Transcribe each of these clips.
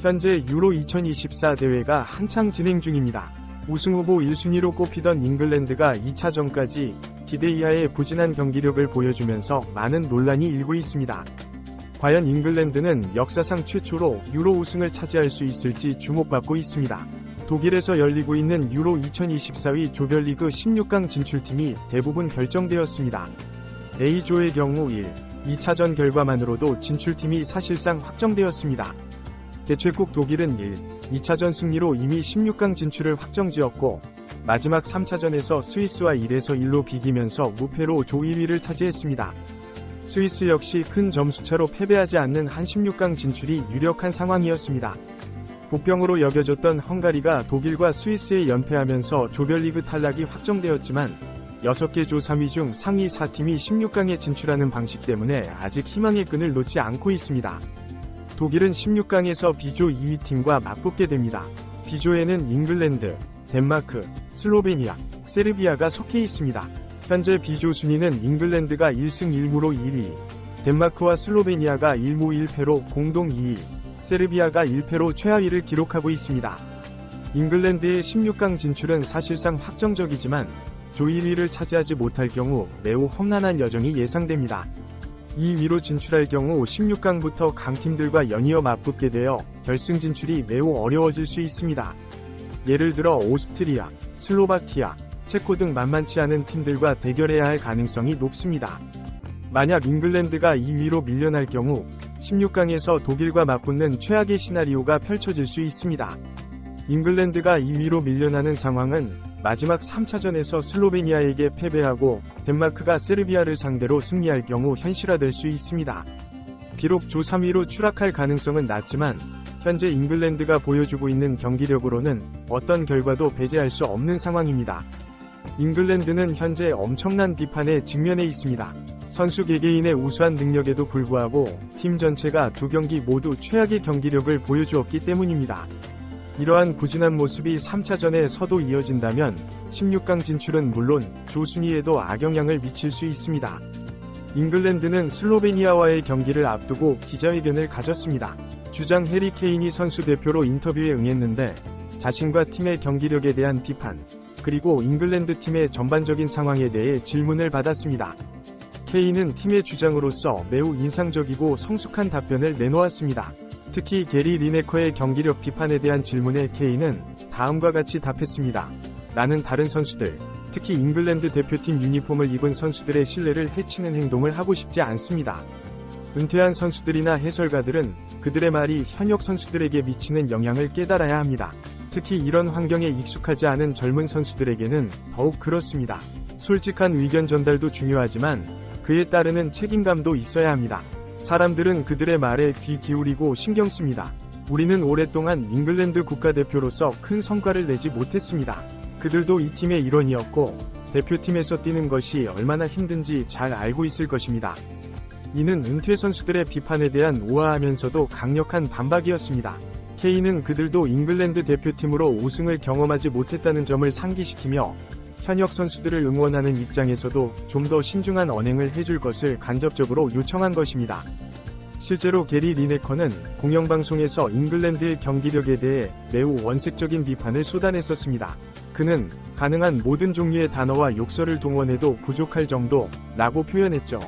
현재 유로 2024 대회가 한창 진행 중입니다. 우승후보 1순위로 꼽히던 잉글랜드가 2차전까지 기대 이하의 부진한 경기력을 보여주면서 많은 논란이 일고 있습니다. 과연 잉글랜드는 역사상 최초로 유로 우승을 차지할 수 있을지 주목받고 있습니다. 독일에서 열리고 있는 유로 2024의 조별리그 16강 진출팀이 대부분 결정되었습니다. A조의 경우 1, 2차전 결과만으로도 진출팀이 사실상 확정되었습니다. 개최국 독일은 1, 2차전 승리로 이미 16강 진출을 확정지었고 마지막 3차전에서 스위스와 1에서 1로 비기면서 무패로 조 1위를 차지했습니다. 스위스 역시 큰 점수차로 패배하지 않는 한 16강 진출이 유력한 상황이었습니다. 복병으로 여겨졌던 헝가리가 독일과 스위스에 연패하면서 조별리그 탈락이 확정되었지만 6개 조 3위 중 상위 4팀이 16강에 진출하는 방식 때문에 아직 희망의 끈을 놓지 않고 있습니다. 독일은 16강에서 B조 2위 팀과 맞붙게 됩니다. B조에는 잉글랜드, 덴마크, 슬로베니아, 세르비아가 속해 있습니다. 현재 B조 순위는 잉글랜드가 1승 1무로 1위, 덴마크와 슬로베니아가 1무 1패로 공동 2위, 세르비아가 1패로 최하위를 기록하고 있습니다. 잉글랜드의 16강 진출은 사실상 확정적이지만 조 1위를 차지하지 못할 경우 매우 험난한 여정이 예상됩니다. 2위로 진출할 경우 16강부터 강팀들과 연이어 맞붙게 되어 결승 진출이 매우 어려워질 수 있습니다. 예를 들어 오스트리아, 슬로바키아, 체코 등 만만치 않은 팀들과 대결해야 할 가능성이 높습니다. 만약 잉글랜드가 2위로 밀려날 경우 16강에서 독일과 맞붙는 최악의 시나리오가 펼쳐질 수 있습니다. 잉글랜드가 2위로 밀려나는 상황은 마지막 3차전에서 슬로베니아에게 패배하고 덴마크가 세르비아를 상대로 승리할 경우 현실화될 수 있습니다. 비록 조 3위로 추락할 가능성은 낮지만 현재 잉글랜드가 보여주고 있는 경기력으로는 어떤 결과도 배제할 수 없는 상황입니다. 잉글랜드는 현재 엄청난 비판에 직면해 있습니다. 선수 개개인의 우수한 능력에도 불구하고 팀 전체가 두 경기 모두 최악의 경기력을 보여주었기 때문입니다. 이러한 부진한 모습이 3차전에서도 이어진다면 16강 진출은 물론 조 순위에도 악영향을 미칠 수 있습니다. 잉글랜드는 슬로베니아와의 경기를 앞두고 기자회견을 가졌습니다. 주장 해리 케인이 선수 대표로 인터뷰에 응했는데 자신과 팀의 경기력에 대한 비판, 그리고 잉글랜드 팀의 전반적인 상황에 대해 질문을 받았습니다. 케인은 팀의 주장으로서 매우 인상적이고 성숙한 답변을 내놓았습니다. 특히 게리 리네커의 경기력 비판에 대한 질문에 케인은 다음과 같이 답했습니다. 나는 다른 선수들, 특히 잉글랜드 대표팀 유니폼을 입은 선수들의 신뢰를 해치는 행동을 하고 싶지 않습니다. 은퇴한 선수들이나 해설가들은 그들의 말이 현역 선수들에게 미치는 영향을 깨달아야 합니다. 특히 이런 환경에 익숙하지 않은 젊은 선수들에게는 더욱 그렇습니다. 솔직한 의견 전달도 중요하지만 그에 따르는 책임감도 있어야 합니다. 사람들은 그들의 말에 귀 기울이고 신경 씁니다. 우리는 오랫동안 잉글랜드 국가대표로서 큰 성과를 내지 못했습니다. 그들도 이 팀의 일원이었고 대표팀에서 뛰는 것이 얼마나 힘든지 잘 알고 있을 것입니다. 이는 은퇴 선수들의 비판에 대한 우아하면서도 강력한 반박이었습니다. 케인은 그들도 잉글랜드 대표팀으로 우승을 경험하지 못했다는 점을 상기시키며 현역 선수들을 응원하는 입장에서도 좀 더 신중한 언행을 해줄 것을 간접적으로 요청한 것입니다. 실제로 게리 리네커는 공영방송에서 잉글랜드의 경기력에 대해 매우 원색적인 비판을 쏟아냈었습니다. 그는 가능한 모든 종류의 단어와 욕설을 동원해도 부족할 정도라고 표현했죠.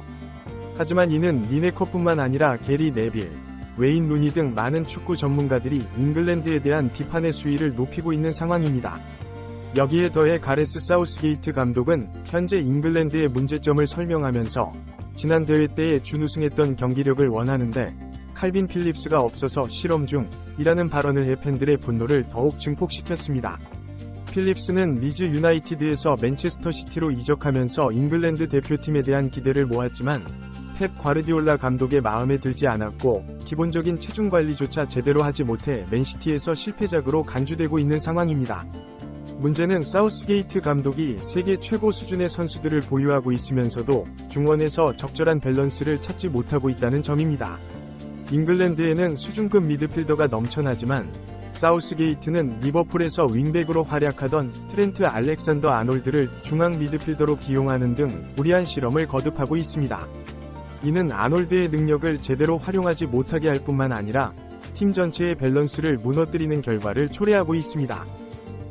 하지만 이는 리네커뿐만 아니라 게리 네빌, 웨인 루니 등 많은 축구 전문가들이 잉글랜드에 대한 비판의 수위를 높이고 있는 상황입니다. 여기에 더해 가레스 사우스게이트 감독은 현재 잉글랜드의 문제점을 설명하면서 지난 대회 때에 준우승했던 경기력을 원하는데 칼빈 필립스가 없어서 실험 중이라는 발언을 해 팬들의 분노를 더욱 증폭시켰습니다. 필립스는 리즈 유나이티드에서 맨체스터 시티로 이적하면서 잉글랜드 대표팀에 대한 기대를 모았지만 펩 과르디올라 감독의 마음에 들지 않았고 기본적인 체중 관리조차 제대로 하지 못해 맨시티에서 실패작으로 간주되고 있는 상황입니다. 문제는 사우스게이트 감독이 세계 최고 수준의 선수들을 보유하고 있으면서도 중원에서 적절한 밸런스를 찾지 못하고 있다는 점입니다. 잉글랜드에는 수준급 미드필더가 넘쳐나지만 사우스게이트는 리버풀에서 윙백으로 활약하던 트렌트 알렉산더 아놀드를 중앙 미드필더로 기용하는 등 무리한 실험을 거듭하고 있습니다. 이는 아놀드의 능력을 제대로 활용하지 못하게 할 뿐만 아니라 팀 전체의 밸런스를 무너뜨리는 결과를 초래하고 있습니다.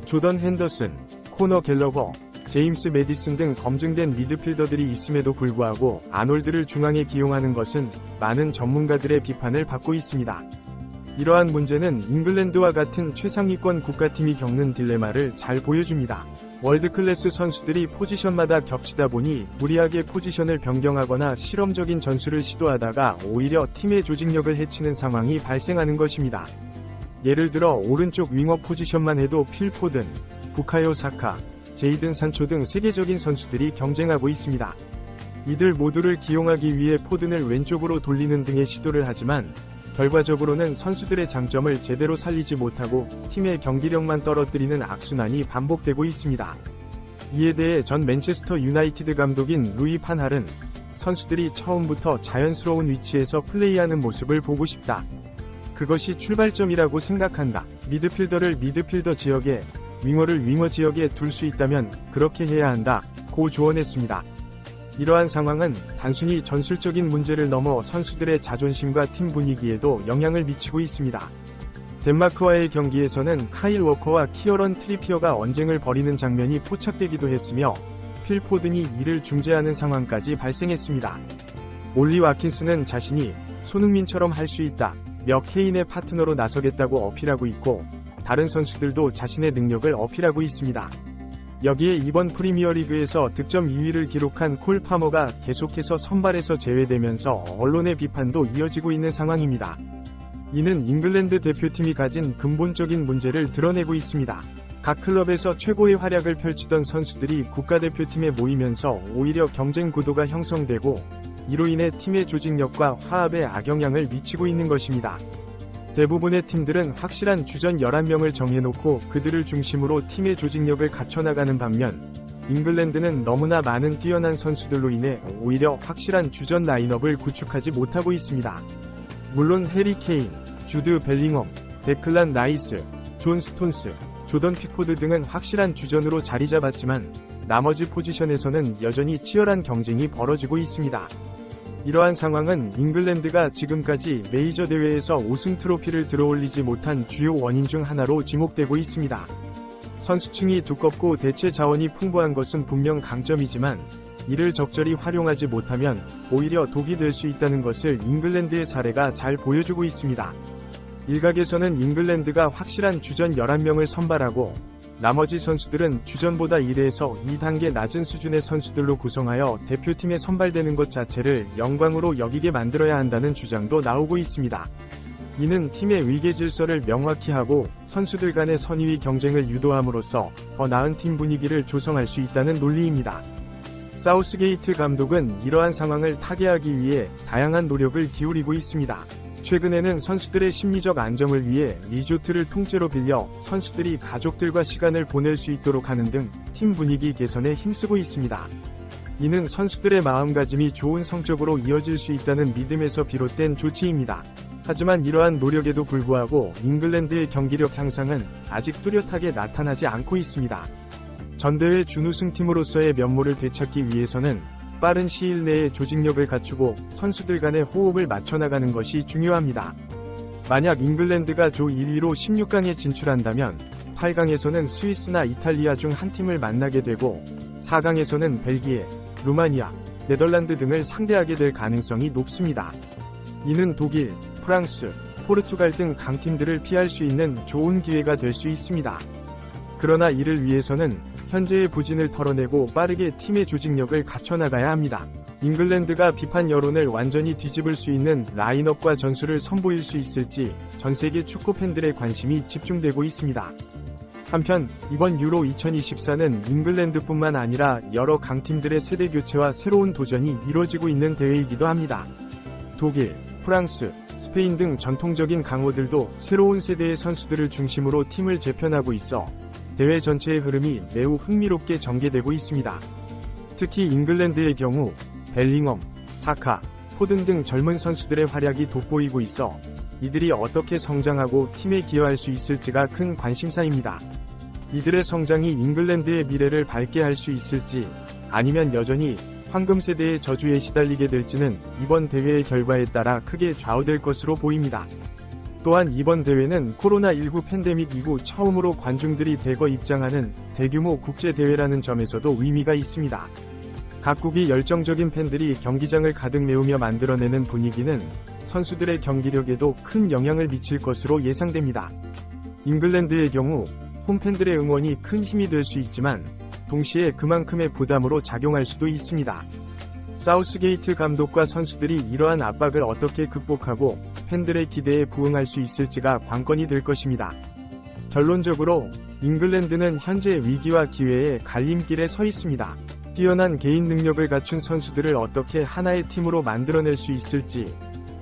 조던 핸더슨, 코너 갤러거, 제임스 매디슨 등 검증된 미드필더들이 있음에도 불구하고 아놀드를 중앙에 기용하는 것은 많은 전문가들의 비판을 받고 있습니다. 이러한 문제는 잉글랜드와 같은 최상위권 국가팀이 겪는 딜레마를 잘 보여줍니다. 월드클래스 선수들이 포지션마다 겹치다 보니 무리하게 포지션을 변경하거나 실험적인 전술을 시도하다가 오히려 팀의 조직력을 해치는 상황이 발생하는 것입니다. 예를 들어 오른쪽 윙어 포지션만 해도 필 포든, 부카요 사카, 제이든 산초 등 세계적인 선수들이 경쟁하고 있습니다. 이들 모두를 기용하기 위해 포든을 왼쪽으로 돌리는 등의 시도를 하지만 결과적으로는 선수들의 장점을 제대로 살리지 못하고 팀의 경기력만 떨어뜨리는 악순환이 반복되고 있습니다. 이에 대해 전 맨체스터 유나이티드 감독인 루이 판할은 선수들이 처음부터 자연스러운 위치에서 플레이하는 모습을 보고 싶다. 그것이 출발점이라고 생각한다. 미드필더를 미드필더 지역에, 윙어를 윙어 지역에 둘 수 있다면 그렇게 해야 한다. 고 조언했습니다. 이러한 상황은 단순히 전술적인 문제를 넘어 선수들의 자존심과 팀 분위기에도 영향을 미치고 있습니다. 덴마크와의 경기에서는 카일 워커와 키어런 트리피어가 언쟁을 벌이는 장면이 포착되기도 했으며 필 포든이 이를 중재하는 상황까지 발생했습니다. 올리 와킨스는 자신이 손흥민처럼 할 수 있다 며 케인의 파트너로 나서겠다고 어필하고 있고 다른 선수들도 자신의 능력을 어필하고 있습니다. 여기에 이번 프리미어리그에서 득점 2위를 기록한 콜 파머가 계속해서 선발에서 제외되면서 언론의 비판도 이어지고 있는 상황입니다. 이는 잉글랜드 대표팀이 가진 근본적인 문제를 드러내고 있습니다. 각 클럽에서 최고의 활약을 펼치던 선수들이 국가대표팀에 모이면서 오히려 경쟁 구도가 형성되고 이로 인해 팀의 조직력과 화합에 악영향을 미치고 있는 것입니다. 대부분의 팀들은 확실한 주전 11명을 정해놓고 그들을 중심으로 팀의 조직력을 갖춰나가는 반면 잉글랜드는 너무나 많은 뛰어난 선수들로 인해 오히려 확실한 주전 라인업을 구축하지 못하고 있습니다. 물론 해리 케인, 주드 벨링엄, 데클란 라이스, 존 스톤스, 조던 픽포드 등은 확실한 주전으로 자리 잡았지만 나머지 포지션에서는 여전히 치열한 경쟁이 벌어지고 있습니다. 이러한 상황은 잉글랜드가 지금까지 메이저 대회에서 우승 트로피를 들어올리지 못한 주요 원인 중 하나로 지목되고 있습니다. 선수층이 두껍고 대체 자원이 풍부한 것은 분명 강점이지만 이를 적절히 활용하지 못하면 오히려 독이 될 수 있다는 것을 잉글랜드의 사례가 잘 보여주고 있습니다. 일각에서는 잉글랜드가 확실한 주전 11명을 선발하고 나머지 선수들은 주전보다 1에서 2단계 낮은 수준의 선수들로 구성하여 대표팀에 선발되는 것 자체를 영광으로 여기게 만들어야 한다는 주장도 나오고 있습니다. 이는 팀의 위계 질서를 명확히 하고 선수들 간의 선의위 경쟁을 유도함으로써 더 나은 팀 분위기를 조성할 수 있다는 논리입니다. 사우스게이트 감독은 이러한 상황을 타개하기 위해 다양한 노력을 기울이고 있습니다. 최근에는 선수들의 심리적 안정을 위해 리조트를 통째로 빌려 선수들이 가족들과 시간을 보낼 수 있도록 하는 등 팀 분위기 개선에 힘쓰고 있습니다. 이는 선수들의 마음가짐이 좋은 성적으로 이어질 수 있다는 믿음에서 비롯된 조치입니다. 하지만 이러한 노력에도 불구하고 잉글랜드의 경기력 향상은 아직 뚜렷하게 나타나지 않고 있습니다. 전대회 준우승팀으로서의 면모를 되찾기 위해서는 빠른 시일 내에 조직력을 갖추고 선수들 간의 호흡을 맞춰나가는 것이 중요합니다. 만약 잉글랜드가 조 1위로 16강에 진출한다면 8강에서는 스위스나 이탈리아 중 한 팀을 만나게 되고 4강에서는 벨기에, 루마니아, 네덜란드 등을 상대하게 될 가능성이 높습니다. 이는 독일, 프랑스, 포르투갈 등 강팀들을 피할 수 있는 좋은 기회가 될 수 있습니다. 그러나 이를 위해서는 현재의 부진을 털어내고 빠르게 팀의 조직력을 갖춰나가야 합니다. 잉글랜드가 비판 여론을 완전히 뒤집을 수 있는 라인업과 전술을 선보일 수 있을지 전세계 축구 팬들의 관심이 집중되고 있습니다. 한편 이번 유로 2024는 잉글랜드뿐만 아니라 여러 강팀들의 세대 교체와 새로운 도전이 이뤄지고 있는 대회이기도 합니다. 독일, 프랑스, 스페인 등 전통적인 강호들도 새로운 세대의 선수들을 중심으로 팀을 재편하고 있어 대회 전체의 흐름이 매우 흥미롭게 전개되고 있습니다. 특히 잉글랜드의 경우 벨링엄, 사카, 포든 등 젊은 선수들의 활약이 돋보이고 있어 이들이 어떻게 성장하고 팀에 기여할 수 있을지가 큰 관심사입니다. 이들의 성장이 잉글랜드의 미래를 밝게 할 수 있을지 아니면 여전히 황금 세대의 저주에 시달리게 될지는 이번 대회의 결과에 따라 크게 좌우될 것으로 보입니다. 또한 이번 대회는 코로나19 팬데믹 이후 처음으로 관중들이 대거 입장하는 대규모 국제대회라는 점에서도 의미가 있습니다. 각국이 열정적인 팬들이 경기장을 가득 메우며 만들어내는 분위기는 선수들의 경기력에도 큰 영향을 미칠 것으로 예상됩니다. 잉글랜드의 경우 홈팬들의 응원이 큰 힘이 될 수 있지만 동시에 그만큼의 부담으로 작용할 수도 있습니다. 사우스게이트 감독과 선수들이 이러한 압박을 어떻게 극복하고 팬들의 기대에 부응할 수 있을지가 관건이 될 것입니다. 결론적으로 잉글랜드는 현재 위기와 기회의 갈림길에 서 있습니다. 뛰어난 개인 능력을 갖춘 선수들을 어떻게 하나의 팀으로 만들어낼 수 있을지,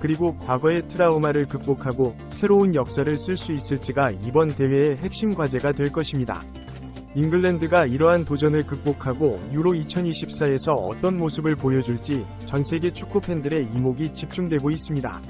그리고 과거의 트라우마를 극복하고 새로운 역사를 쓸 수 있을지가 이번 대회의 핵심 과제가 될 것입니다. 잉글랜드가 이러한 도전을 극복하고 유로 2024에서 어떤 모습을 보여줄지 전 세계 축구 팬들의 이목이 집중되고 있습니다.